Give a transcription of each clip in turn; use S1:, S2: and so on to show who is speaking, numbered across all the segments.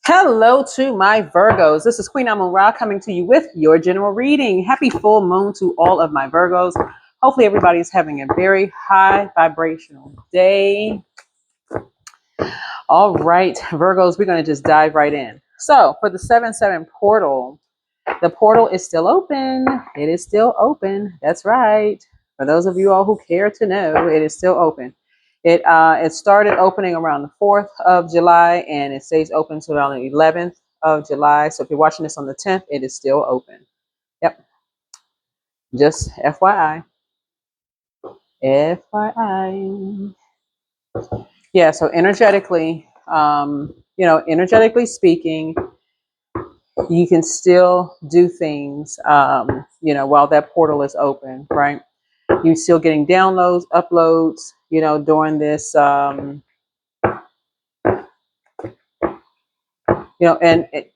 S1: Hello to my Virgos. This is Queen Amun Ra coming to you with your general reading. Happy full moon to all of my Virgos. Hopefully everybody is having a very high vibrational day. All right, Virgos, we're going to just dive right in. So for the 7-7 portal, the portal is still open. It is still open. That's right. For those of you all who care to know, it is still open. It started opening around the 4th of July and it stays open till around the 11th of July. So if you're watching this on the 10th, it is still open. Yep. Just FYI. FYI. Yeah, so energetically, energetically speaking, you can still do things, while that portal is open, right? You're still getting downloads, uploads, during this, and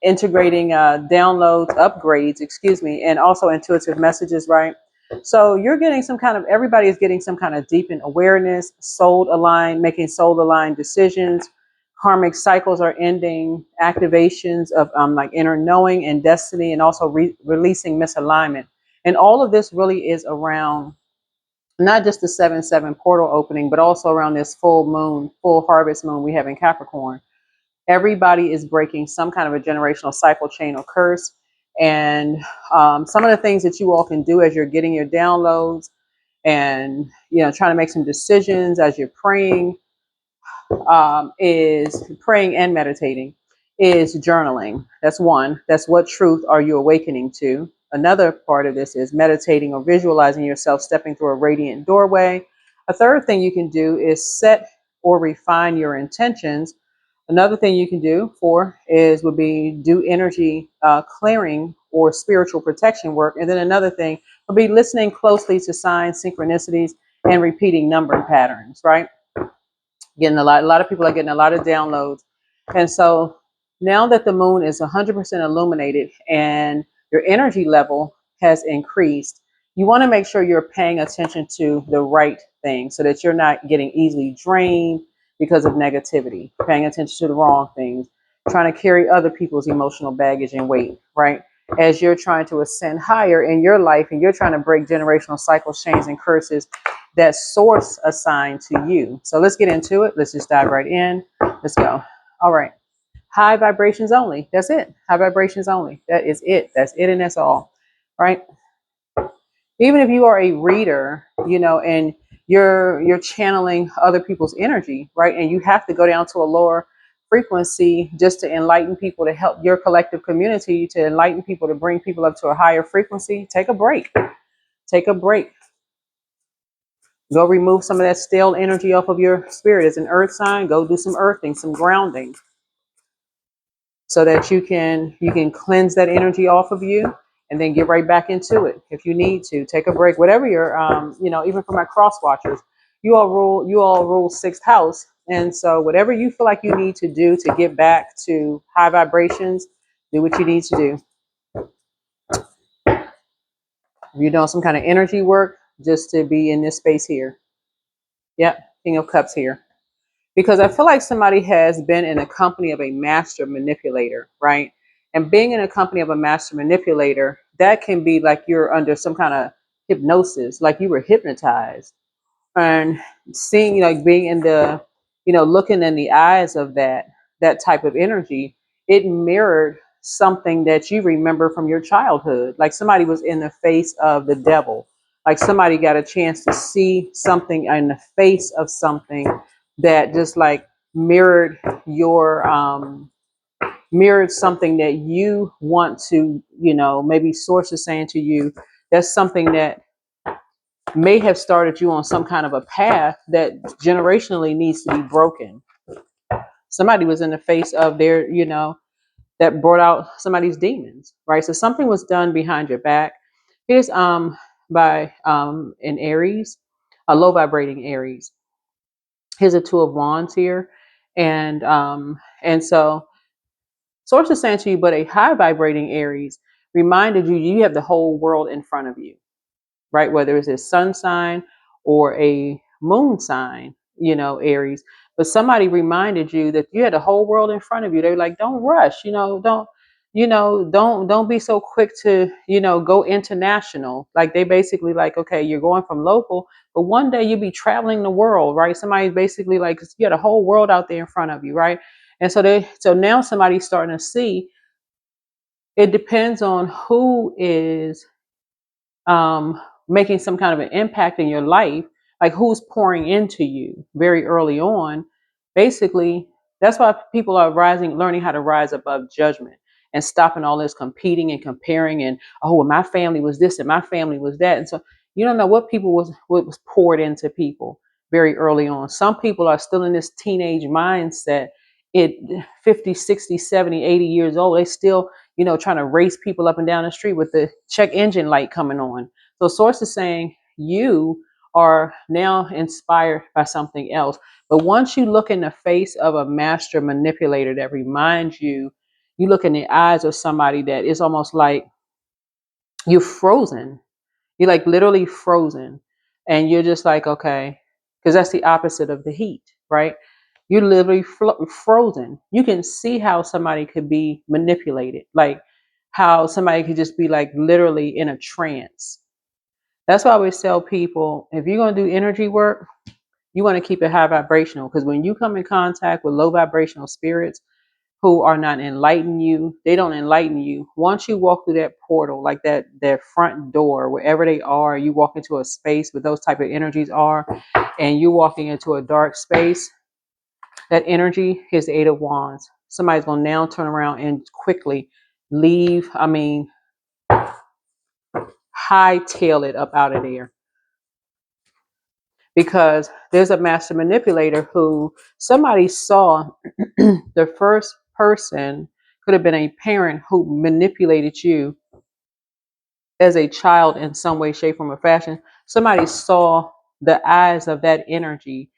S1: integrating downloads, upgrades, excuse me, and also intuitive messages, right? So you're getting everybody is getting some kind of deepened awareness, soul aligned, making soul aligned decisions. Karmic cycles are ending, activations of like inner knowing and destiny, and also releasing misalignment. And all of this really is around not just the 7-7 portal opening, but also around this full moon, full harvest moon we have in Capricorn. Everybody is breaking some kind of a generational cycle, chain, or curse. And some of the things that you all can do as you're getting your downloads and, trying to make some decisions as you're praying, is praying and meditating, is journaling. That's one. That's what truth are you awakening to? Another part of this is meditating or visualizing yourself stepping through a radiant doorway. A third thing you can do is set or refine your intentions. Another thing you can do would be do energy clearing or spiritual protection work. And then another thing would be listening closely to signs, synchronicities, and repeating numbering patterns, right? A lot of people are getting a lot of downloads. And so now that the moon is 100% illuminated and your energy level has increased, you want to make sure you're paying attention to the right thing so that you're not getting easily drained because of negativity, paying attention to the wrong things, trying to carry other people's emotional baggage and weight, right? As you're trying to ascend higher in your life and you're trying to break generational cycles, chains, and curses that source assigned to you. So let's get into it. Let's just dive right in. Let's go. All right. High vibrations only. That's it. High vibrations only. That is it. That's it and that's all. Right? Even if you are a reader, and you're channeling other people's energy, right? And you have to go down to a lower frequency just to enlighten people, to help your collective community, to enlighten people, to bring people up to a higher frequency. Take a break. Take a break. Go remove some of that stale energy off of your spirit. As an earth sign, go do some earthing, some grounding, so that you can cleanse that energy off of you and then get right back into it. If you need to take a break, whatever you're, even for my cross watchers, you all rule sixth house. And so whatever you feel like you need to do to get back to high vibrations, do what you need to do. If you're doing some kind of energy work, just to be in this space here. Yep. King of Cups here. Because I feel like somebody has been in a company of a master manipulator, right? And being in a company of a master manipulator, that can be like you're under some kind of hypnosis, like you were hypnotized. And seeing, like being in the, looking in the eyes of that type of energy, it mirrored something that you remember from your childhood. Like somebody was in the face of the devil. Like somebody got a chance to see something in the face of something that just like mirrored your mirrored something that you want to, maybe source is saying to you, that's something that may have started you on some kind of a path that generationally needs to be broken. Somebody was in the face of their, that brought out somebody's demons, right? So something was done behind your back. Here's by an Aries, a low vibrating Aries. Here's a Two of Wands here. And so source is saying to you, but a high vibrating Aries reminded you have the whole world in front of you, right? Whether it's a sun sign or a moon sign, Aries, but somebody reminded you that you had the whole world in front of you. They were like, don't rush, don't be so quick to, go international. Like they basically like, okay, you're going from local, but one day you'll be traveling the world, right? Somebody's basically like, you got a whole world out there in front of you, right? And so now somebody's starting to see, it depends on who is making some kind of an impact in your life, like who's pouring into you very early on. Basically, that's why people are learning how to rise above judgment and stopping all this competing and comparing and, oh, well, my family was this and my family was that. And so you don't know what was poured into people very early on. Some people are still in this teenage mindset at 50, 60, 70, 80 years old. They still, trying to race people up and down the street with the check engine light coming on. So source is saying you are now inspired by something else. But once you look in the face of a master manipulator that reminds you, you look in the eyes of somebody that is almost like you're frozen. You're like literally frozen. And you're just like, okay, because that's the opposite of the heat, right? You're literally frozen. You can see how somebody could be manipulated, like how somebody could just be like literally in a trance. That's why I always tell people, if you're going to do energy work, you want to keep it high vibrational, because when you come in contact with low vibrational spirits who are not enlightening you, they don't enlighten you. Once you walk through that portal, like that front door, wherever they are, you walk into a space where those type of energies are, and you're walking into a dark space, that energy is the Eight of Wands. Somebody's going to now turn around and quickly leave, hightail it up out of there. Because there's a master manipulator who somebody saw the first person could have been a parent who manipulated you as a child in some way, shape, form, or fashion. Somebody saw the eyes of that energy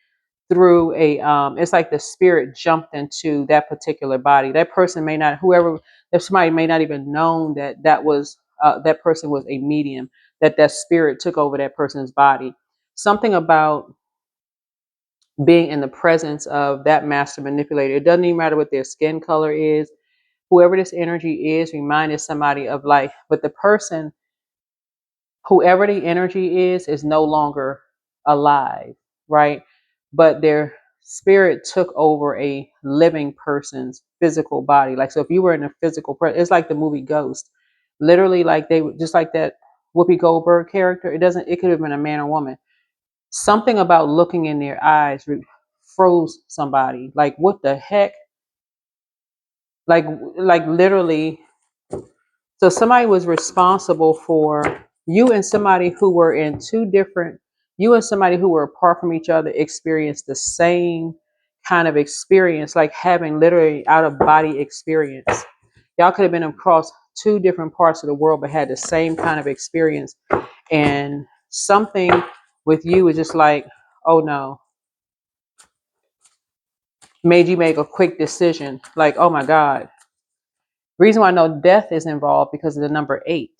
S1: through it's like the spirit jumped into that particular body. That person may not, if somebody may not even known that person was a medium, that spirit took over that person's body. Something about being in the presence of that master manipulator. It doesn't even matter what their skin color is. Whoever this energy is reminded somebody of life. But the person, whoever the energy is no longer alive, right? But their spirit took over a living person's physical body. Like, so if you were in a physical, it's like the movie Ghost. Literally, like they were just like that Whoopi Goldberg character. It could have been a man or woman. Something about looking in their eyes froze somebody. Like, what the heck? Like literally. So somebody was responsible for you and somebody who were you and somebody who were apart from each other experienced the same kind of experience, like having literally out of body experience. Y'all could have been across two different parts of the world, but had the same kind of experience. And something with you was just like, oh no, made you make a quick decision. Like, oh my God. Reason why I know death is involved because of the number 8,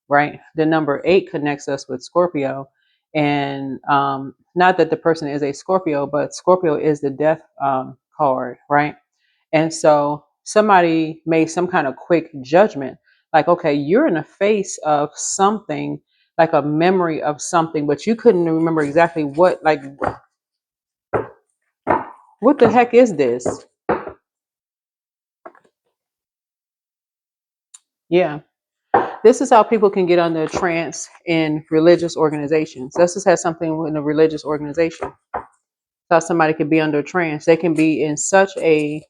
S1: right? The number 8 connects us with Scorpio. And not that the person is a Scorpio, but Scorpio is the death card, right? And so somebody made some kind of quick judgment, like, okay, you're in the face of something, like a memory of something, but you couldn't remember exactly what the heck is this? Yeah. This is how people can get under a trance in religious organizations. This just has something in a religious organization. How somebody could be under a trance. They can be in such a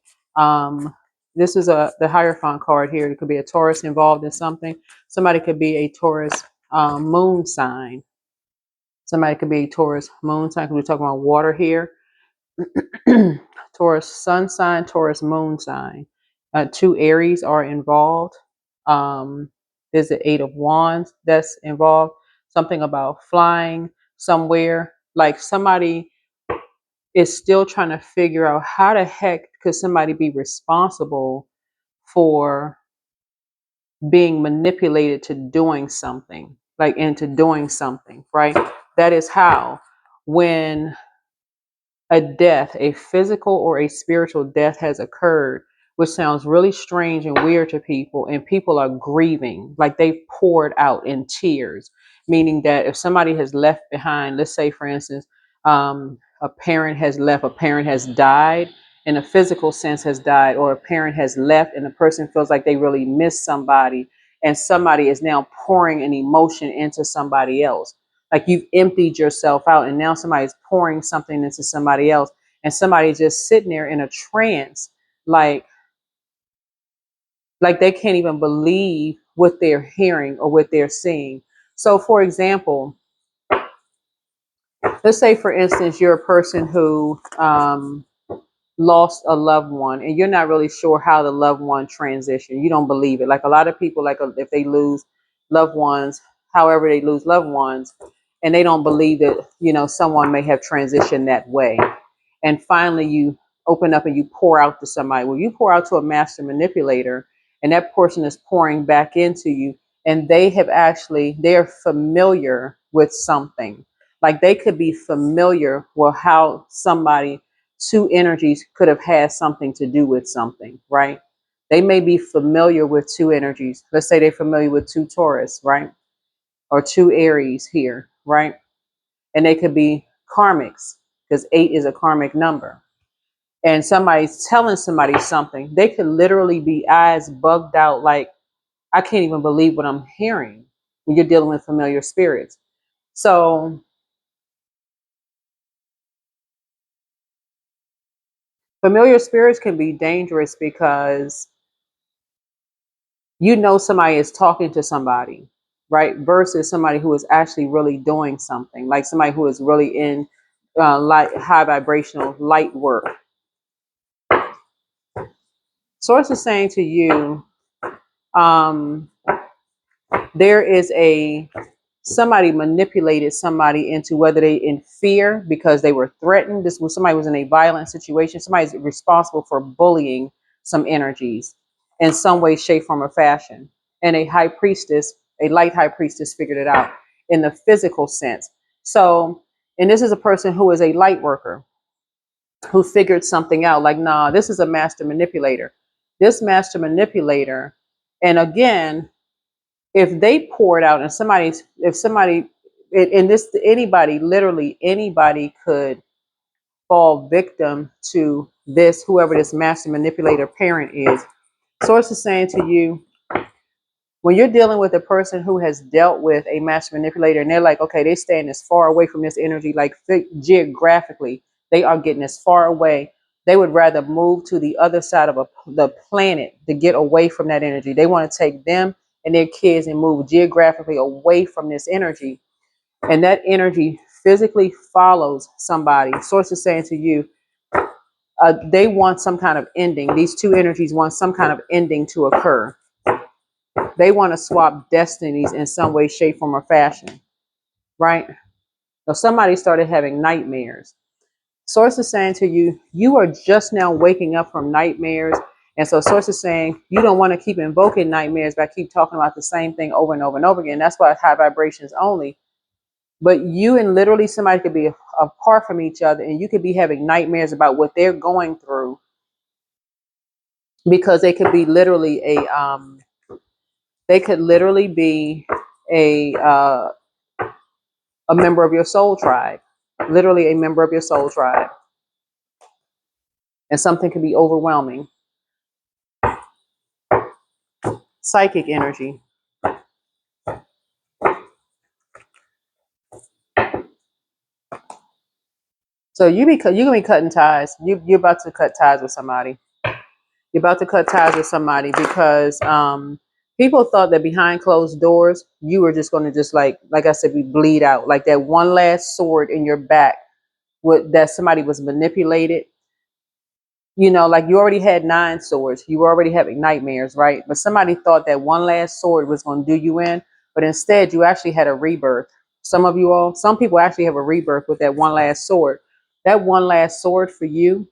S1: this is the Hierophant card here. It could be a Taurus involved in something. Somebody could be a Taurus moon sign. Somebody could be a Taurus moon sign, because we're talking about water here. Taurus sun sign, Taurus moon sign. 2 Aries are involved. There's the 8 of Wands that's involved. Something about flying somewhere. Like somebody is still trying to figure out how the heck could somebody be responsible for being manipulated to doing something, like into doing something, right? That is how, when a death, a physical or a spiritual death has occurred, which sounds really strange and weird to people, and people are grieving, like they've poured out in tears, meaning that if somebody has left behind, let's say, for instance, a parent has left, a parent has died, in a physical sense has died, or a parent has left and the person feels like they really miss somebody, and somebody is now pouring an emotion into somebody else, like you've emptied yourself out and now somebody's pouring something into somebody else, and somebody's just sitting there in a trance, like they can't even believe what they're hearing or what they're seeing. So for example, let's say for instance you're a person who lost a loved one and you're not really sure how the loved one transitioned. You don't believe it. Like a lot of people, like if they lose loved ones, however they lose loved ones, and they don't believe that, someone may have transitioned that way. And finally you open up and you pour out to somebody. Well, you pour out to a master manipulator and that person is pouring back into you, and they're familiar with something. Like they could be familiar with how two energies could have had something to do with something, right? They may be familiar with two energies. Let's say they're familiar with two Taurus, right? Or two Aries here, right? And they could be karmics because 8 is a karmic number. And somebody's telling somebody something. They could literally be eyes bugged out, like, I can't even believe what I'm hearing when you're dealing with familiar spirits. So familiar spirits can be dangerous because somebody is talking to somebody, right? Versus somebody who is actually really doing something, like somebody who is really in light, high vibrational light work. Source is saying to you, um, there is somebody manipulated somebody into, whether they in fear because they were threatened. This was somebody was in a violent situation. Somebody's responsible for bullying some energies in some way, shape, form, or fashion. And a light high priestess figured it out in the physical sense. So, and this is a person who is a light worker who figured something out, like, nah, this is a master manipulator. This master manipulator, and again, if they pour it out and if somebody, and this, anybody, literally anybody could fall victim to this, whoever this master manipulator parent is. Source is saying to you, when you're dealing with a person who has dealt with a master manipulator and they're like, okay, they're staying as far away from this energy, like geographically, they are getting as far away. They would rather move to the other side of the planet to get away from that energy. They want to take them and their kids and move geographically away from this energy. And that energy physically follows somebody. Source is saying to you, they want some kind of ending. These two energies want some kind of ending to occur. They want to swap destinies in some way, shape, form, or fashion, right? So somebody started having nightmares. Source is saying to you, you are just now waking up from nightmares. And so Source is saying you don't want to keep invoking nightmares by keep talking about the same thing over and over and over again. That's why it's high vibrations only. But you and literally somebody could be apart from each other, and you could be having nightmares about what they're going through, because they could literally be a a member of your soul tribe, literally a member of your soul tribe, and something can be overwhelming. Psychic energy. So you're gonna be cutting ties. You're about to cut ties with somebody. You're about to cut ties with somebody because people thought that behind closed doors you were just gonna just like I said, we bleed out, like that one last sword in your back, that somebody was manipulated. Like you already had 9 swords. You were already having nightmares, right? But somebody thought that one last sword was going to do you in. But instead, you actually had a rebirth. Some people actually have a rebirth with that one last sword. That one last sword for you,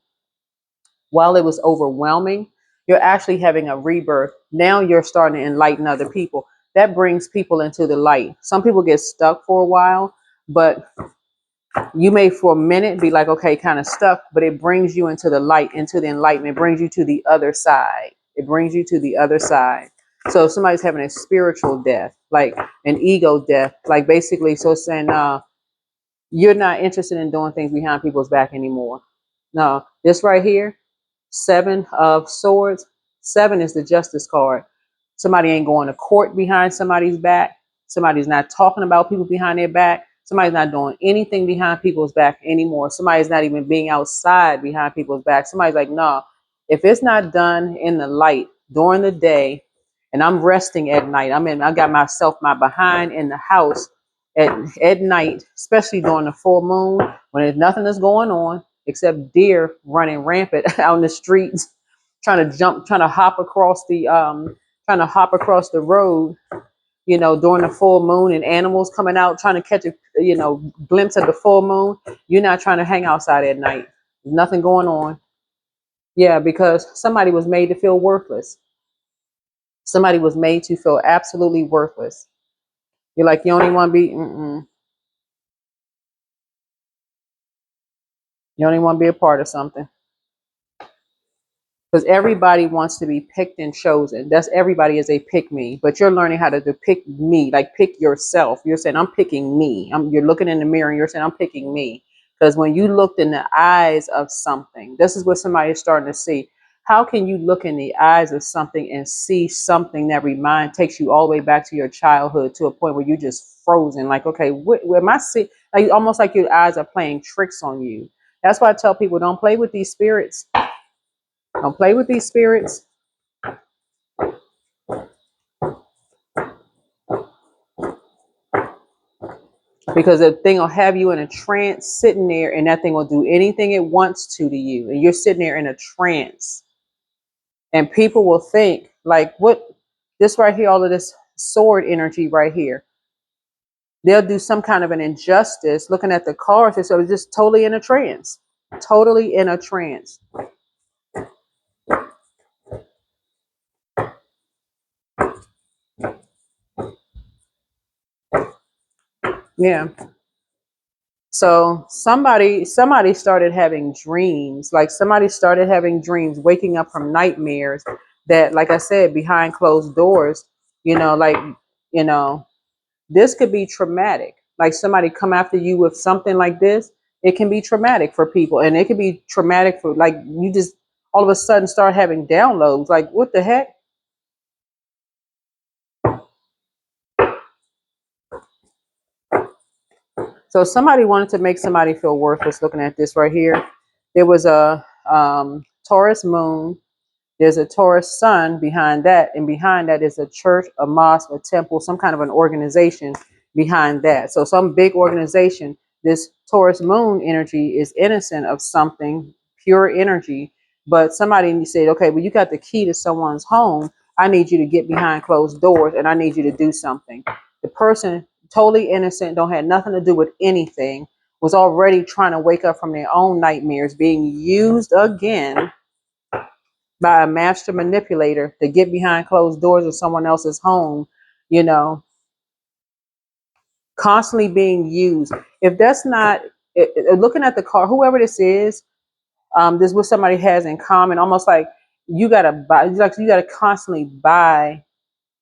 S1: while it was overwhelming, you're actually having a rebirth. Now you're starting to enlighten other people. That brings people into the light. Some people get stuck for a while, but You may for a minute be like, okay, kind of stuck, but it brings you into the light, into the enlightenment. It brings you to the other side. It brings you to the other side. So if somebody's having a spiritual death, like an ego death, like basically, so saying, you're not interested in doing things behind people's back anymore. No, this right here, 7 of Swords. 7 is the Justice card. Somebody ain't going to court behind somebody's back. Somebody's not talking about people behind their back. Somebody's not doing anything behind people's back anymore. Somebody's not even being outside behind people's back. Somebody's like, no, if it's not done in the light during the day, and I'm resting at night, I got my behind in the house at night, especially during the full moon when there's nothing that's going on except deer running rampant out in the streets, trying to hop across the road, during the full moon, and animals coming out trying to catch a glimpse of the full moon. You're not trying to hang outside at night. There's nothing going on. Yeah, because somebody was made to feel worthless. Somebody was made to feel absolutely worthless. You're like, you only want to be, you only want to be a part of something. Because everybody wants to be picked and chosen. That's everybody is a pick me, but you're learning how to depict me, like pick yourself. You're saying, I'm picking me. You're looking in the mirror and you're saying, I'm picking me. Because when you looked in the eyes of something, this is what somebody is starting to see. How can you look in the eyes of something and see something that takes you all the way back to your childhood, to a point where you're just frozen? Like, okay, where am I see? Like, almost like your eyes are playing tricks on you. That's why I tell people, don't play with these spirits. Don't play with these spirits, because the thing will have you in a trance sitting there, and that thing will do anything it wants to you. And you're sitting there in a trance. And people will think, like, what, this right here, all of this sword energy right here. They'll do some kind of an injustice looking at the cards. So it's just totally in a trance. Totally in a trance. Yeah. So somebody started having dreams, like somebody started having dreams, waking up from nightmares that, like I said, behind closed doors, like, you know, this could be traumatic. Like somebody come after you with something like this, it can be traumatic for people. And it can be traumatic for, like, you just all of a sudden start having downloads. Like, what the heck? So somebody wanted to make somebody feel worthless. Looking at this right here, there was a Taurus moon. There's a Taurus sun behind that, and behind that is a church, a mosque, a temple, some kind of an organization behind that. So some big organization. This Taurus moon energy is innocent of something, pure energy. But somebody said, okay, well, you got the key to someone's home. I need you to get behind closed doors, and I need you to do something. The person, totally innocent, don't have nothing to do with anything, was already trying to wake up from their own nightmares, being used again by a master manipulator to get behind closed doors of someone else's home, you know, constantly being used. If that's not, looking at the car, whoever this is, this is what somebody has in common, almost like you got to buy, like you got to constantly buy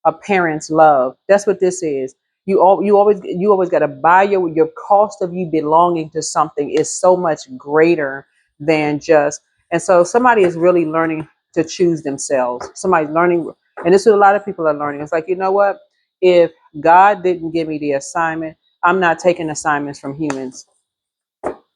S1: a parent's love. That's what this is. You always got to buy your cost of you belonging to something is so much greater than just. And so somebody is really learning to choose themselves. Somebody's learning, and this is what a lot of people are learning. It's like, you know what? If God didn't give me the assignment, I'm not taking assignments from humans.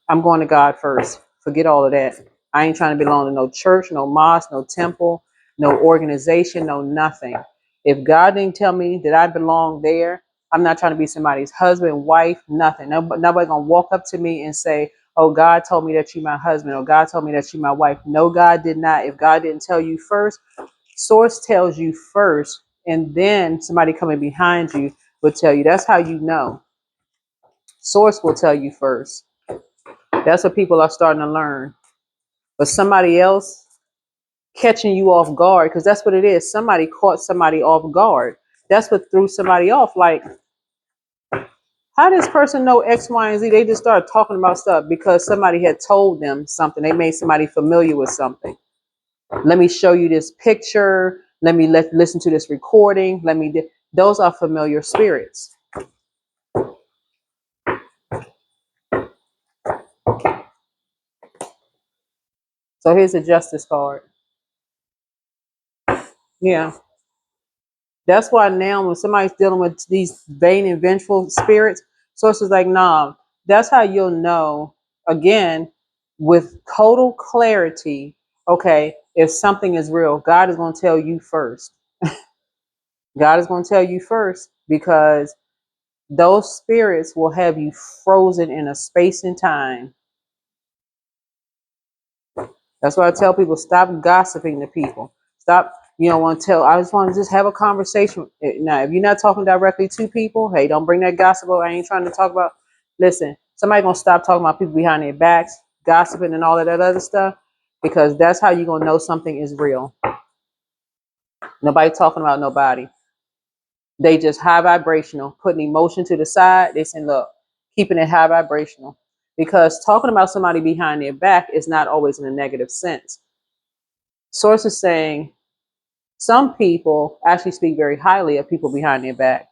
S1: I'm going to God first. Forget all of that. I ain't trying to belong to no church, no mosque, no temple, no organization, no nothing. If God didn't tell me that I belong there, I'm not trying to be somebody's husband, wife, nothing. Nobody gonna walk up to me and say, "Oh, God told me that you my husband," or "God told me that you my wife." No, God did not. If God didn't tell you first, Source tells you first, and then somebody coming behind you will tell you. That's how you know. Source will tell you first. That's what people are starting to learn. But somebody else catching you off guard, because that's what it is. Somebody caught somebody off guard. That's what threw somebody off. Like, How does this person know X, Y, and Z? They just started talking about stuff because somebody had told them something. They made somebody familiar with something. Let me show you this picture. Let me listen to this recording. Those are familiar spirits. So here's a justice card. Yeah. That's why now when somebody's dealing with these vain and vengeful spirits, sources like, nah, that's how you'll know, again, with total clarity, okay, if something is real. God is going to tell you first. God is going to tell you first, because those spirits will have you frozen in a space and time. That's why I tell people, stop gossiping to people. Stop, want to tell, I just want to just have a conversation. Now, if you're not talking directly to people, hey, don't bring that gossip up. I ain't trying to talk about, listen, somebody going to stop talking about people behind their backs, gossiping and all of that other stuff, because that's how you're going to know something is real. Nobody talking about nobody. They just high vibrational, putting emotion to the side. They saying, look, keeping it high vibrational. Because talking about somebody behind their back is not always in a negative sense. Source is saying some people actually speak very highly of people behind their back.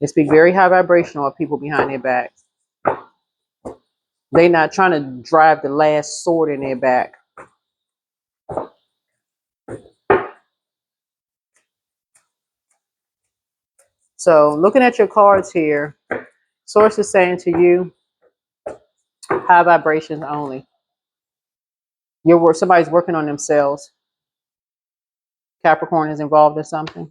S1: They speak very high vibrational of people behind their back. They're not trying to drive the last sword in their back. So looking at your cards here, Source is saying to you, high vibrations only. Somebody's working on themselves. Capricorn is involved in something.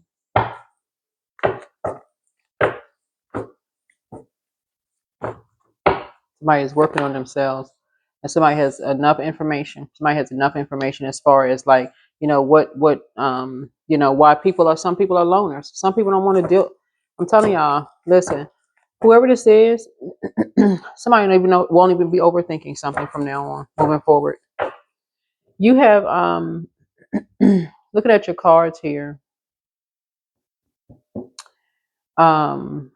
S1: Somebody is working on themselves, and somebody has enough information. Somebody has enough information as far as like, why some people are loners. Some people don't want to deal. I'm telling y'all, listen, whoever this is, somebody won't even be overthinking something from now on, moving forward. You have looking at your cards here. I'm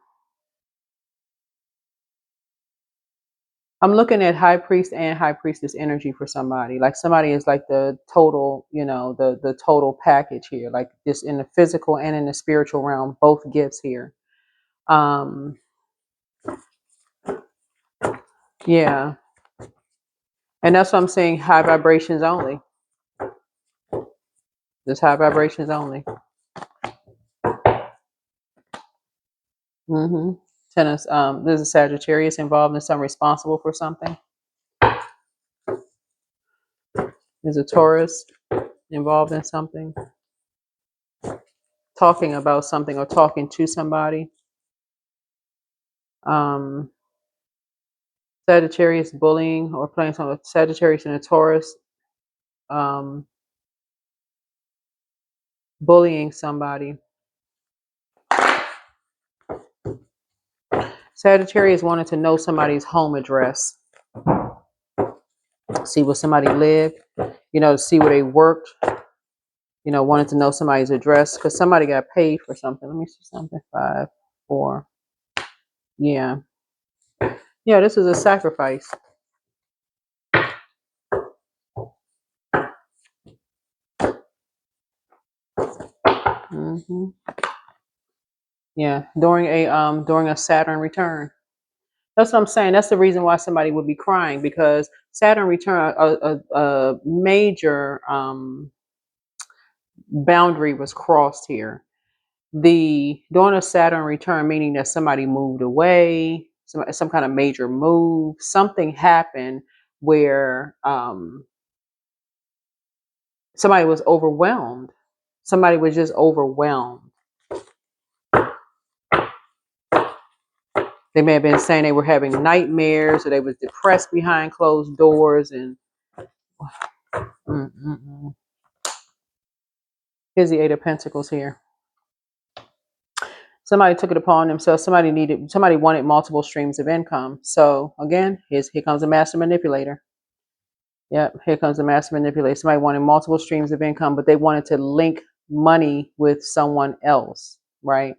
S1: looking at high priest and high priestess energy for somebody. Like somebody is like the total, the total package here, like this in the physical and in the spiritual realm, both gifts here. Yeah. And that's what I'm saying, high vibrations only. Just high vibrations only. Tennis, there's a Sagittarius involved in some responsible for something. There's a Taurus involved in something. Talking about something or talking to somebody. Sagittarius bullying or playing something with Sagittarius and a Taurus. Bullying somebody. Sagittarius wanted to know somebody's home address. See where somebody lived, see where they worked, wanted to know somebody's address because somebody got paid for something. Let me see something. 5, 4. Yeah. Yeah, this is a sacrifice. Yeah, during a Saturn return. That's what I'm saying. That's the reason why somebody would be crying, because Saturn return, a major boundary was crossed here. During a Saturn return, meaning that somebody moved away, some kind of major move, something happened where somebody was overwhelmed. Somebody was just overwhelmed. They may have been saying they were having nightmares, or they was depressed behind closed doors, and here's the 8 of Pentacles here. Somebody took it upon themselves. Somebody wanted multiple streams of income. So again, here comes a master manipulator. Yep, here comes the master manipulator. Somebody wanted multiple streams of income, but they wanted to link money with someone else. right?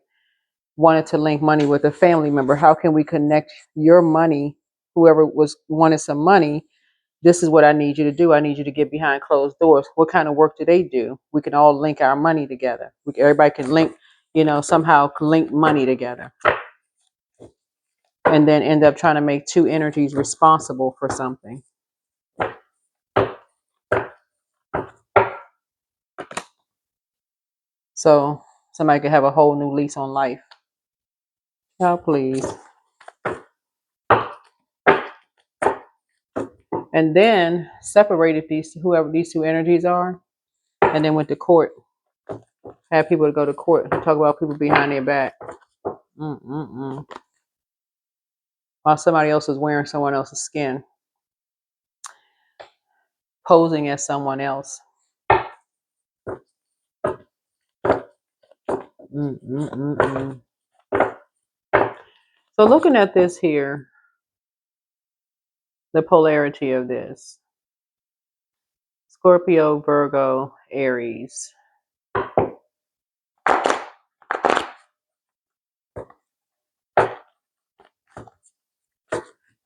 S1: Wanted to link money with a family member. How can we connect your money? Whoever was wanted some money, this is what I need you to do. I need you to get behind closed doors. What kind of work do they do? We can all link our money together. Everybody can link, somehow link money together, and then end up trying to make two energies responsible for something. So somebody could have a whole new lease on life. Oh, please. And then separated whoever these two energies are, and then went to court. Had people to go to court and talk about people behind their back. While somebody else is wearing someone else's skin, posing as someone else. So looking at this here, the polarity of this: Scorpio, Virgo, Aries.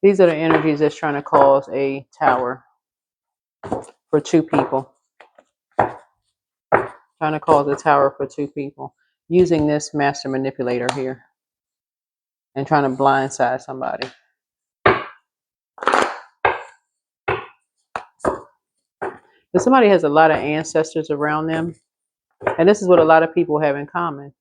S1: These are the energies that's trying to cause a tower for two people. Trying to cause a tower for two people. Using this master manipulator here. And trying to blindside somebody. But somebody has a lot of ancestors around them. And this is what a lot of people have in common.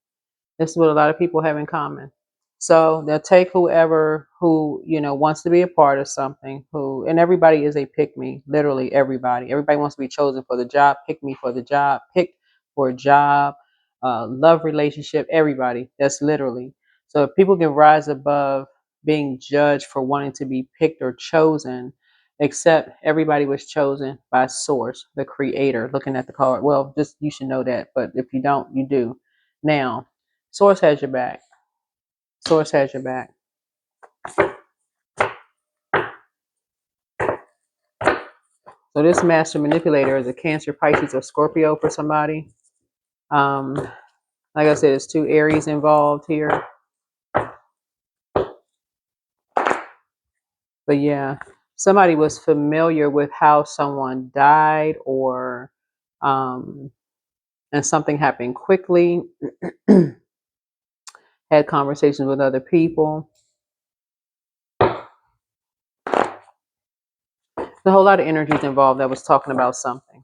S1: So they'll take whoever who, wants to be a part of something, and everybody is a pick me, literally everybody. Everybody wants to be chosen for the job, pick me for the job, picked for a job, love relationship, everybody. That's literally. So if people can rise above being judged for wanting to be picked or chosen, except everybody was chosen by source, the creator. Looking at the card, well, just you should know that, but if you don't, you do. Now, source has your back. Source has your back. So this master manipulator is a Cancer, Pisces, or Scorpio for somebody. Like I said, there's two Aries involved here. But yeah, somebody was familiar with how someone died, or and something happened quickly. Had conversations with other people. A whole lot of energies involved that was talking about something.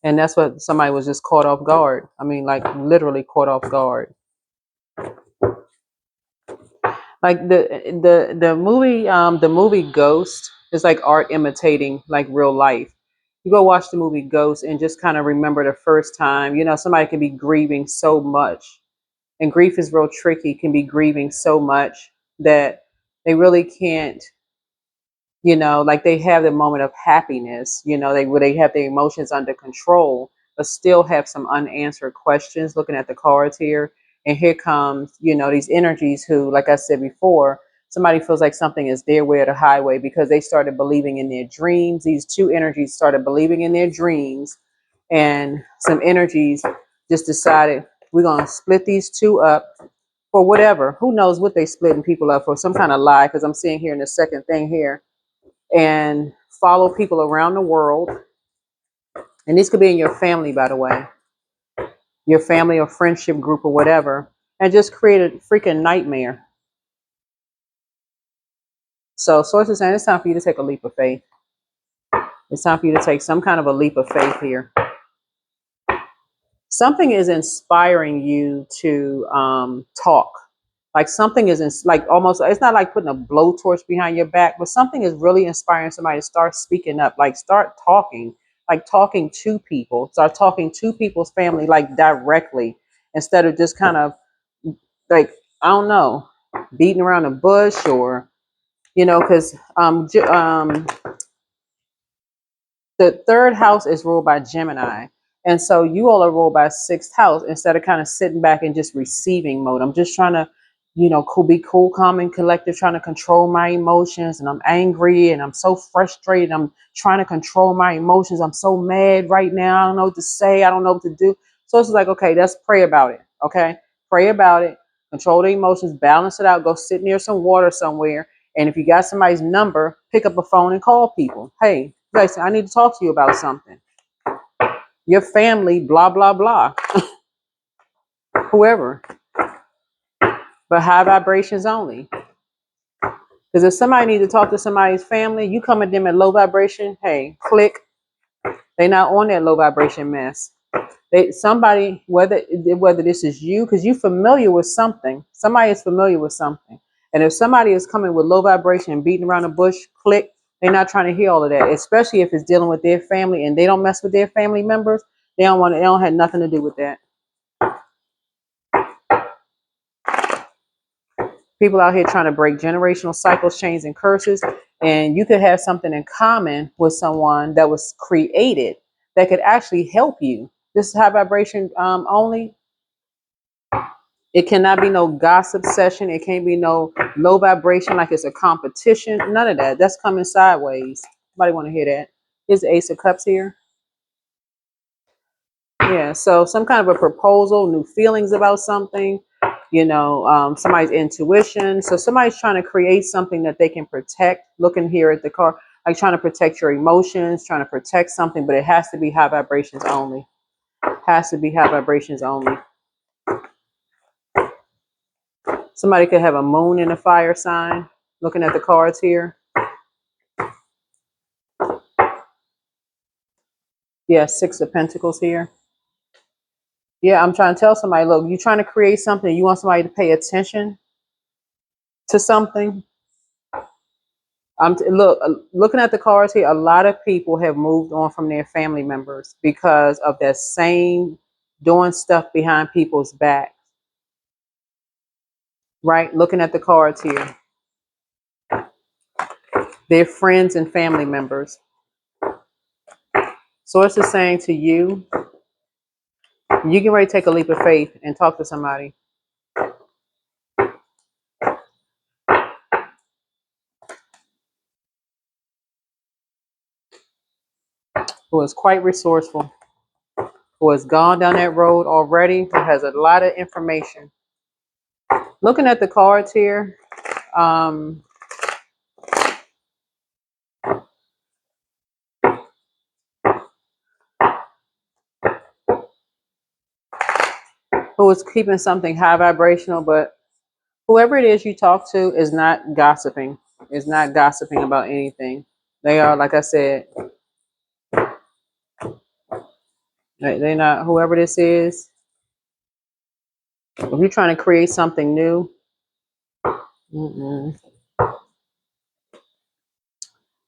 S1: And that's what somebody was just caught off guard. I mean, like literally caught off guard. Like the movie Ghost is like art imitating like real life. You go watch the movie Ghost and just kind of remember the first time. Somebody can be grieving so much, and grief is real tricky. Can be grieving so much that they really can't. Like they have the moment of happiness. They have their emotions under control, but still have some unanswered questions. Looking at the cards here, and here comes these energies who, like I said before, somebody feels like something is their way or the highway because they started believing in their dreams. These two energies started believing in their dreams, and some energies just decided we're gonna split these two up for whatever. Who knows what they splitting people up for? Some kind of lie, because I'm seeing here in the second thing here, and follow people around the world. And this could be in your family, by the way, your family or friendship group or whatever, and just create a freaking nightmare. So source is saying it's time for you to take a leap of faith. It's time for you to take some kind of a leap of faith here. Something is inspiring you to talk. Like something is like almost, it's not like putting a blowtorch behind your back, but something is really inspiring somebody to start speaking up, like start talking, like talking to people, start talking to people's family, like directly, instead of just kind of like, I don't know, beating around the bush, or, because the third house is ruled by Gemini. And so you all are ruled by sixth house, instead of kind of sitting back and just receiving mode. I'm just trying to, be cool, calm, and collective, trying to control my emotions. And I'm angry and I'm so frustrated. I'm trying to control my emotions. I'm so mad right now. I don't know what to say. I don't know what to do. So it's like, okay, let's pray about it. Okay. Pray about it. Control the emotions. Balance it out. Go sit near some water somewhere. And if you got somebody's number, pick up a phone and call people. Hey, guys, I need to talk to you about something. Your family, blah, blah, blah. Whoever. But high vibrations only. Because if somebody needs to talk to somebody's family, you come at them at low vibration, hey, click. They not on that low vibration mess. Somebody, whether this is you, because you're familiar with something. Somebody is familiar with something. And if somebody is coming with low vibration and beating around the bush, click. They're not trying to hear all of that, especially if it's dealing with their family and they don't mess with their family members. They don't have nothing to do with that. People out here trying to break generational cycles, chains, and curses. And you could have something in common with someone that was created that could actually help you. This is high vibration only. It cannot be no gossip session. It can't be no low vibration like it's a competition. None of that. That's coming sideways. Somebody want to hear that? Is the Ace of Cups here? Yeah. So some kind of a proposal, new feelings about something. Somebody's intuition. So somebody's trying to create something that they can protect. Looking here at the card, like trying to protect your emotions, trying to protect something, but it has to be high vibrations only. Has to be high vibrations only. Somebody could have a moon in a fire sign. Looking at the cards here. Yeah, Six of Pentacles here. Yeah, I'm trying to tell somebody, look, you're trying to create something. You want somebody to pay attention to something. Looking at the cards here, a lot of people have moved on from their family members because of that same doing stuff behind people's back. Right? Looking at the cards here. They're friends and family members. Source is saying to you, you can ready to take a leap of faith and talk to somebody. Who is quite resourceful, who has gone down that road already, who has a lot of information. Looking at the cards here, who is keeping something high vibrational, but whoever it is you talk to is not gossiping, is not gossiping about anything. They are, like I said, they're not, whoever this is, if you're trying to create something new,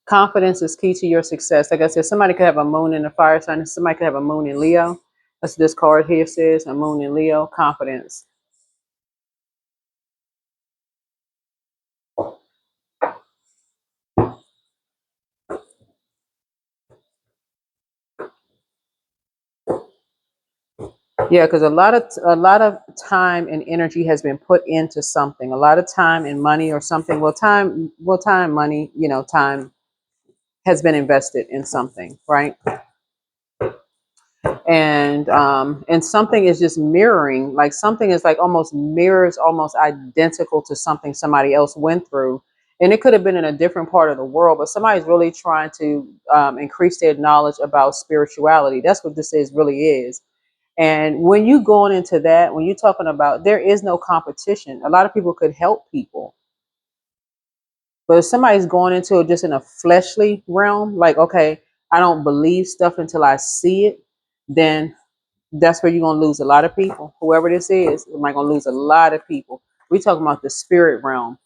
S1: confidence is key to your success. Like I said, somebody could have a moon in a fire sign, somebody could have a moon in Leo. That's what this card here says, a moon in Leo, confidence. Yeah, because a lot of time and energy has been put into something. A lot of time and money or something. Time, money. Time has been invested in something, right? And something is just mirroring. Like something is like almost mirrors, almost identical to something somebody else went through. And it could have been in a different part of the world, but somebody's really trying to increase their knowledge about spirituality. That's what this is really is. And when you going into that, when you're talking about there is no competition, a lot of people could help people. But if somebody's going into it just in a fleshly realm, like, okay, I don't believe stuff until I see it, then that's where you're going to lose a lot of people. Whoever this is, am I going to lose a lot of people? We're talking about the spirit realm.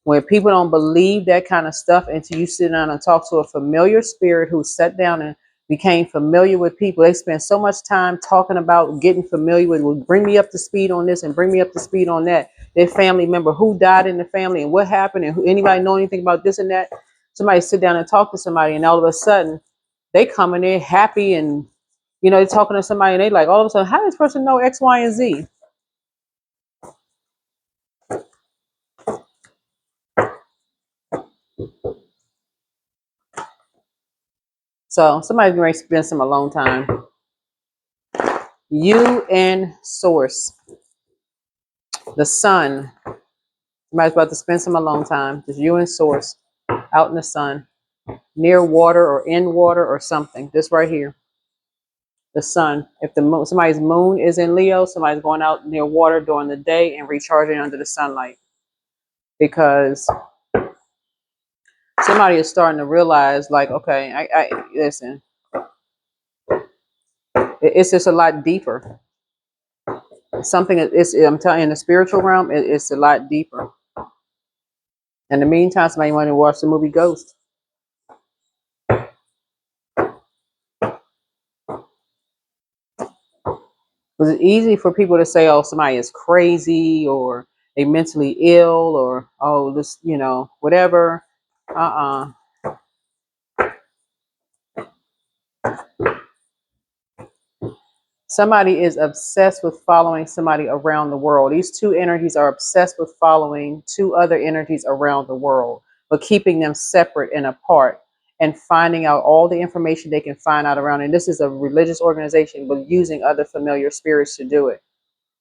S1: When people don't believe that kind of stuff until you sit down and talk to a familiar spirit who sat down and became familiar with people. They spend so much time talking about getting familiar with, well, bring me up to speed on this and bring me up to speed on that. Their family member, who died in the family and what happened, and anybody know anything about this and that. Somebody sit down and talk to somebody, and all of a sudden they come in there happy, and they're talking to somebody and they like, all of a sudden, how does this person know X, Y, and Z? So somebody's going to spend some alone time. You and source. The sun. Somebody's about to spend some alone time. Just you and source out in the sun, near water or in water or something. This right here. The sun. If the moon, somebody's moon is in Leo, somebody's going out near water during the day and recharging under the sunlight, because somebody is starting to realize, like, okay, I listen. It's just a lot deeper. Something is. I'm telling you, in the spiritual realm, it's a lot deeper. In the meantime, somebody want to watch the movie Ghost. It's easy for people to say, oh, somebody is crazy or they mentally ill or, oh, this, whatever. Uh-uh. Somebody is obsessed with following somebody around the world. These two energies are obsessed with following two other energies around the world, but keeping them separate and apart and finding out all the information they can find out around. And this is a religious organization, but using other familiar spirits to do it.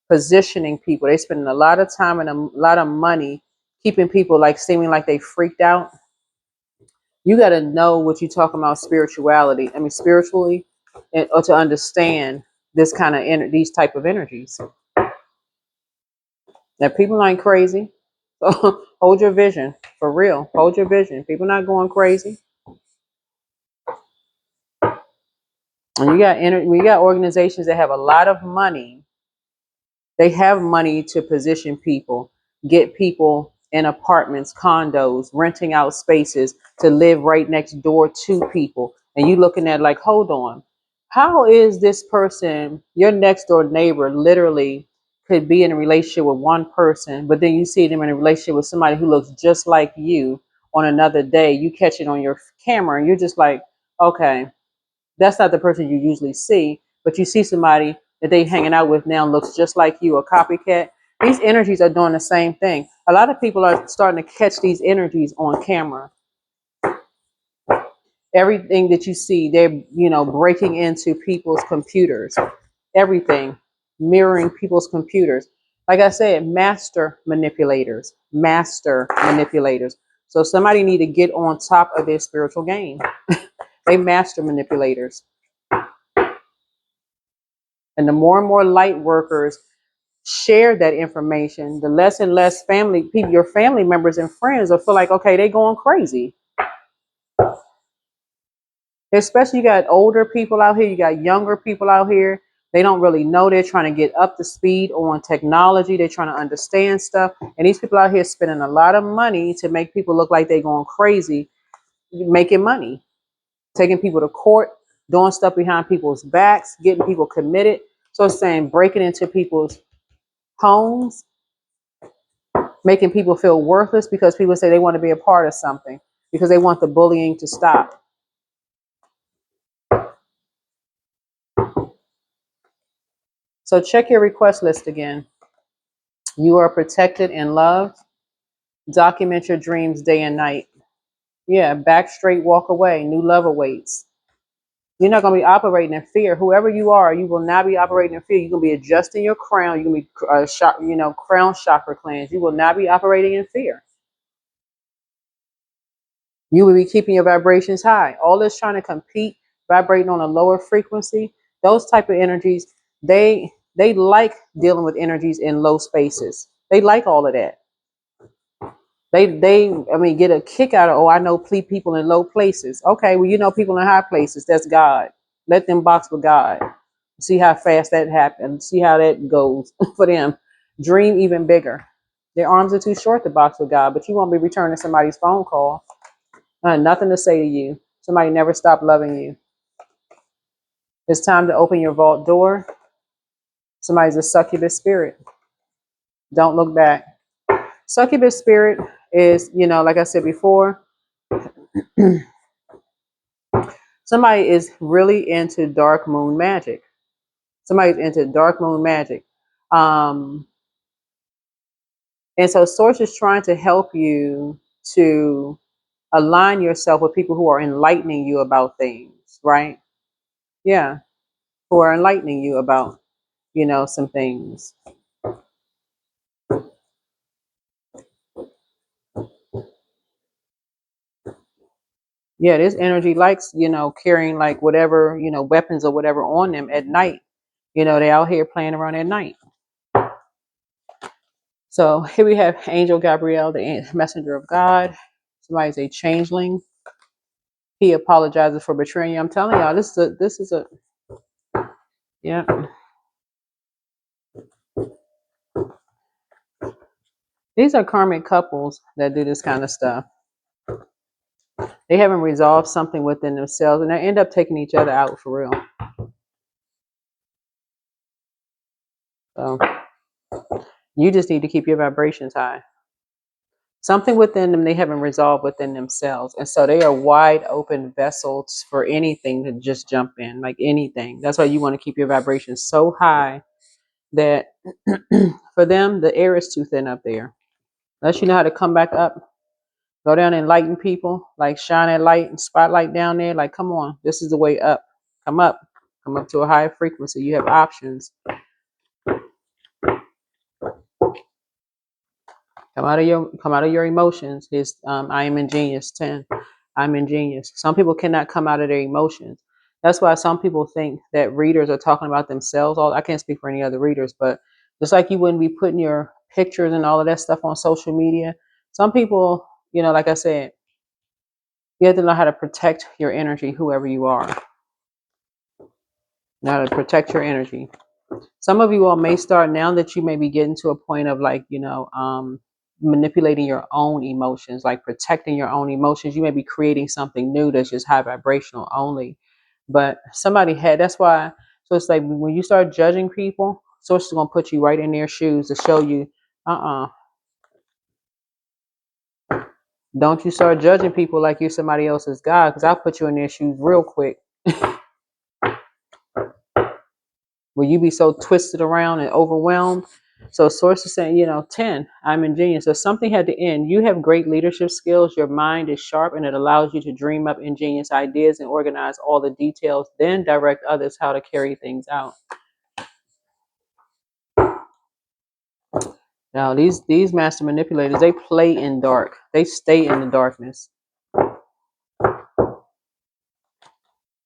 S1: Positioning people. They spend a lot of time and a lot of money keeping people like seeming like they freaked out. You got to know what you're talking about spirituality. I mean, spiritually, or to understand this kind of these type of energies. Now, people ain't crazy. So hold your vision for real. Hold your vision. People not going crazy. And we got organizations that have a lot of money. They have money to position people, get people in apartments, condos, renting out spaces to live right next door to people. And you looking at like, hold on, how is this person, your next door neighbor, literally could be in a relationship with one person, but then you see them in a relationship with somebody who looks just like you on another day. You catch it on your camera and you're just like, okay, that's not the person you usually see, but you see somebody that they hanging out with now looks just like you, a copycat. These energies are doing the same thing. A lot of people are starting to catch these energies on camera. Everything that you see, they're, breaking into people's computers. Everything, mirroring people's computers. Like I said, master manipulators, master manipulators. So somebody need to get on top of their spiritual game. They master manipulators. And the more and more light workers share that information, the less and less family people, your family members and friends will feel like, okay, they going crazy. Especially you got older people out here, you got younger people out here. They don't really know. They're trying to get up to speed on technology. They're trying to understand stuff. And these people out here spending a lot of money to make people look like they're going crazy, making money, taking people to court, doing stuff behind people's backs, getting people committed. So it's saying breaking into people's homes, making people feel worthless because people say they want to be a part of something because they want the bullying to stop. So check your request list again. You are protected and loved. Document your dreams day and night. Yeah, back straight, walk away. New love awaits. You're not going to be operating in fear. Whoever you are, you will not be operating in fear. You're going to be adjusting your crown. You're going to be, crown chakra cleanse. You will not be operating in fear. You will be keeping your vibrations high. All this trying to compete, vibrating on a lower frequency, those type of energies, they like dealing with energies in low spaces. They like all of that. They get a kick out of, oh, I know people in low places. Okay, well, you know people in high places. That's God. Let them box with God. See how fast that happens. See how that goes for them. Dream even bigger. Their arms are too short to box with God, but you won't be returning somebody's phone call. Nothing to say to you. Somebody never stopped loving you. It's time to open your vault door. Somebody's a succubus spirit. Don't look back. Succubus spirit is, like I said before, somebody is really into dark moon magic. Somebody's into dark moon magic. And so Source is trying to help you to align yourself with people who are enlightening you about things, right? Yeah, who are enlightening you about, some things. Yeah, this energy likes, carrying like whatever, weapons or whatever on them at night. They out here playing around at night. So here we have Angel Gabriel, the messenger of God. Somebody's a changeling. He apologizes for betraying you. I'm telling y'all, this is a yeah. These are karmic couples that do this kind of stuff. They haven't resolved something within themselves, and they end up taking each other out for real. So you just need to keep your vibrations high. Something within them they haven't resolved within themselves, and so they are wide open vessels for anything to just jump in, like anything. That's why you want to keep your vibrations so high that for them the air is too thin up there. Unless you know how to come back up, go down and enlighten people, like shine that light and spotlight down there. Like, come on, this is the way up. Come up, come up to a higher frequency. You have options. Come out of your emotions. His I am ingenious 10. I'm ingenious. Some people cannot come out of their emotions. That's why some people think that readers are talking about themselves. I can't speak for any other readers, but just like you wouldn't be putting your pictures and all of that stuff on social media, some people, like I said, you have to know how to protect your energy, whoever you are. Know how to protect your energy. Some of you all may start now that you may be getting to a point of like, manipulating your own emotions, like protecting your own emotions. You may be creating something new that's just high vibrational only. But that's why. So it's like when you start judging people, Source is going to put you right in their shoes to show you, don't you start judging people like you're somebody else's God, because I'll put you in their shoes real quick. Will you be so twisted around and overwhelmed? So Source is saying, 10, I'm ingenious. So something had to end. You have great leadership skills. Your mind is sharp and it allows you to dream up ingenious ideas and organize all the details, then direct others how to carry things out. Now, these master manipulators, they play in dark. They stay in the darkness.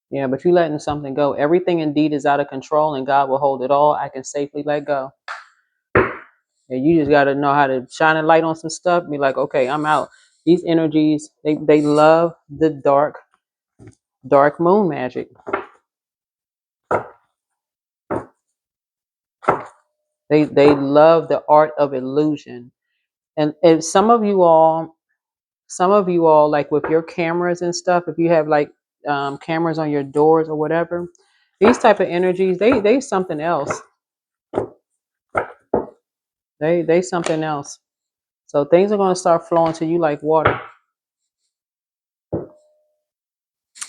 S1: Yeah, but you letting something go. Everything indeed is out of control and God will hold it all. I can safely let go. And you just got to know how to shine a light on some stuff. Be like, okay, I'm out. These energies, they love the dark moon magic. They love the art of illusion. And some of you all, like with your cameras and stuff, if you have like cameras on your doors or whatever, these type of energies, they something else. They something else. So things are going to start flowing to you like water.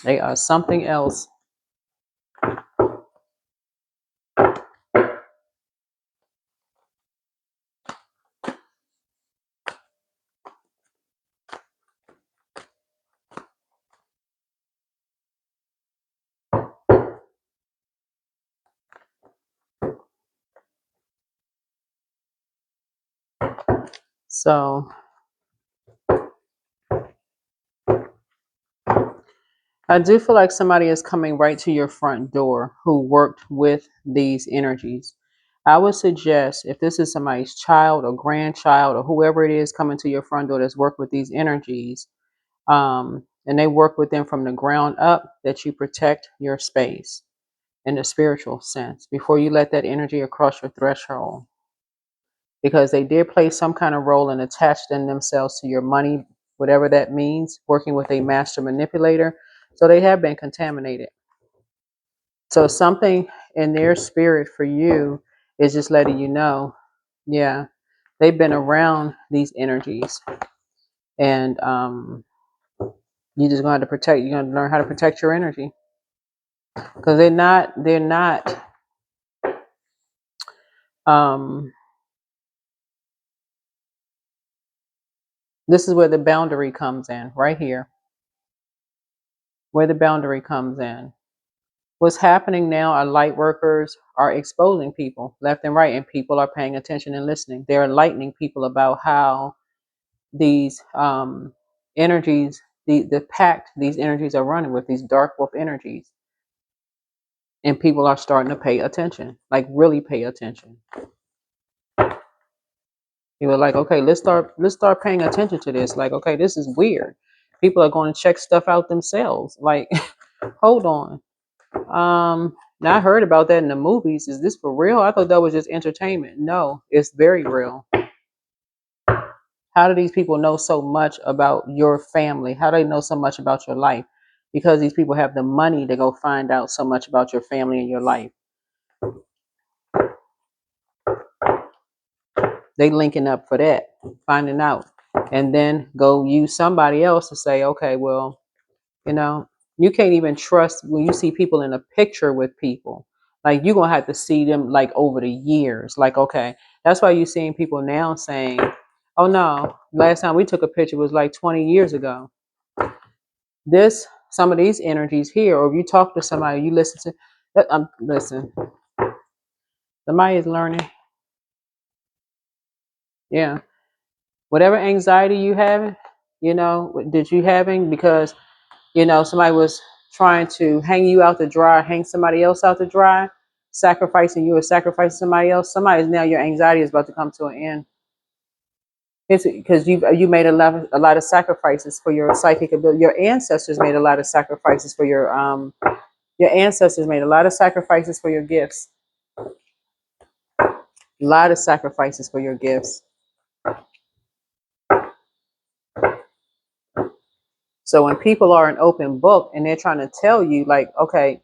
S1: They are something else. So I do feel like somebody is coming right to your front door who worked with these energies. I would suggest if this is somebody's child or grandchild or whoever it is coming to your front door that's worked with these energies, and they work with them from the ground up, that you protect your space in the spiritual sense before you let that energy across your threshold. Because they did play some kind of role and attached in themselves to your money, whatever that means, working with a master manipulator. So they have been contaminated. So something in their spirit for you is just letting you know, yeah, they've been around these energies, and you just going to protect. You're going to learn how to protect your energy because they're not. Um, this is where the boundary comes in, right here, where the boundary comes in. What's happening now are light workers are exposing people left and right, and people are paying attention and listening. They're enlightening people about how these energies the pact these energies are running with, these dark wolf energies. And people are starting to pay attention, like really pay attention. You were like, okay, let's start paying attention to this. Like, okay, this is weird. People are going to check stuff out themselves. Like, hold on. Now I heard about that in the movies. Is this for real? I thought that was just entertainment. No, it's very real. How do these people know so much about your family? How do they know so much about your life? Because these people have the money to go find out so much about your family and your life. They linking up for that, finding out, and then go use somebody else to say, okay, well, you can't even trust when you see people in a picture with people. Like, you're gonna have to see them like over the years. Like, okay, that's why you're seeing people now saying, oh no, last time we took a picture was like 20 years ago. Some of these energies here, or if you talk to somebody, you listen to listen, somebody is learning. Yeah. Whatever anxiety you having, that you having because somebody was trying to hang you out to dry, hang somebody else out to dry, sacrificing you or sacrificing somebody else. Somebody's now your anxiety is about to come to an end. It's because you made a lot of sacrifices for your psychic ability. Your ancestors made a lot of sacrifices for your ancestors made a lot of sacrifices for your gifts. A lot of sacrifices for your gifts. So when people are an open book and they're trying to tell you, like, okay,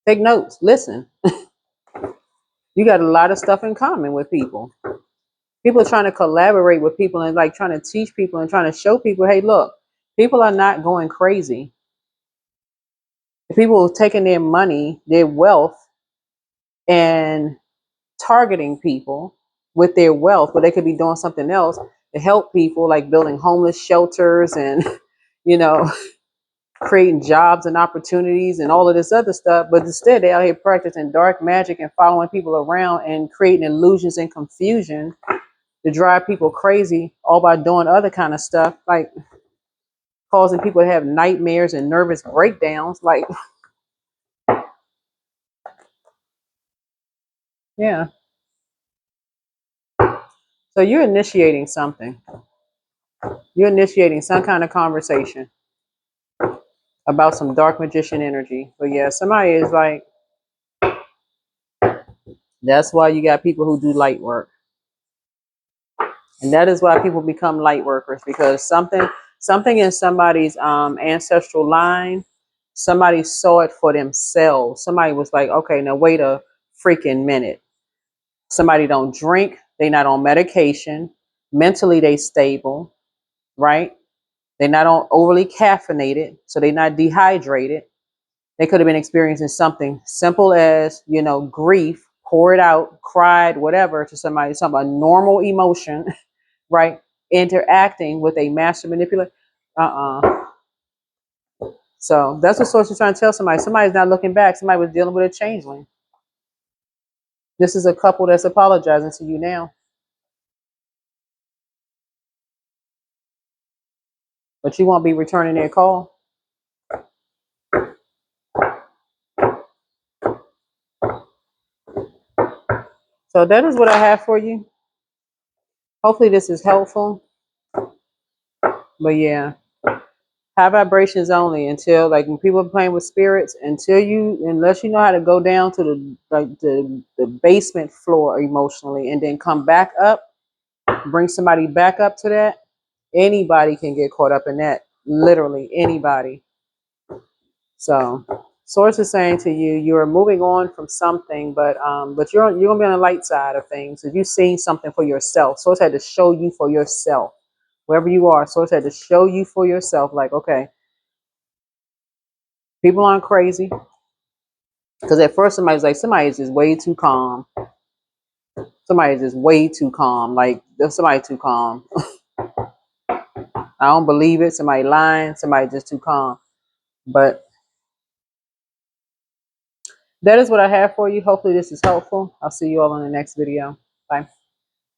S1: take notes, listen. You got a lot of stuff in common with people. People are trying to collaborate with people and like trying to teach people and trying to show people, hey, look, people are not going crazy. People are taking their money, their wealth, and targeting people with their wealth, but they could be doing something else to help people, like building homeless shelters and, you know, creating jobs and opportunities and all of this other stuff. But instead, they're out here practicing dark magic and following people around and creating illusions and confusion to drive people crazy, all by doing other kind of stuff, like causing people to have nightmares and nervous breakdowns. Like, yeah. So you're initiating something. You're initiating some kind of conversation about some dark magician energy. But yeah, somebody is like, that's why you got people who do light work. And that is why people become light workers, because something in somebody's ancestral line, somebody saw it for themselves. Somebody was like, okay, now wait a freaking minute. Somebody don't drink, they not on medication, mentally they stable, right? They're not on overly caffeinated, so they're not dehydrated. They could have been experiencing something simple as, grief, pour it out, cried, whatever, to somebody, a normal emotion, right? Interacting with a master manipulator. So that's what source is trying to tell somebody. Somebody's not looking back. Somebody was dealing with a changeling. This is a couple that's apologizing to you now. But you won't be returning their call. So that is what I have for you. Hopefully this is helpful. But yeah, high vibrations only until, like, when people are playing with spirits, unless you know how to go down to the basement floor emotionally and then come back up, bring somebody back up to that, anybody can get caught up in that. Literally anybody. So source is saying to you, you are moving on from something, but you're gonna be on the light side of things. If you've seen something for yourself, source had to show you for yourself. Wherever you are, source had to show you for yourself, like, okay, people aren't crazy. Because at first somebody is just way too calm. Somebody is just way too calm. Like, there's somebody too calm. I don't believe it. Somebody lying. Somebody just too calm. But that is what I have for you. Hopefully this is helpful. I'll see you all in the next video. Bye.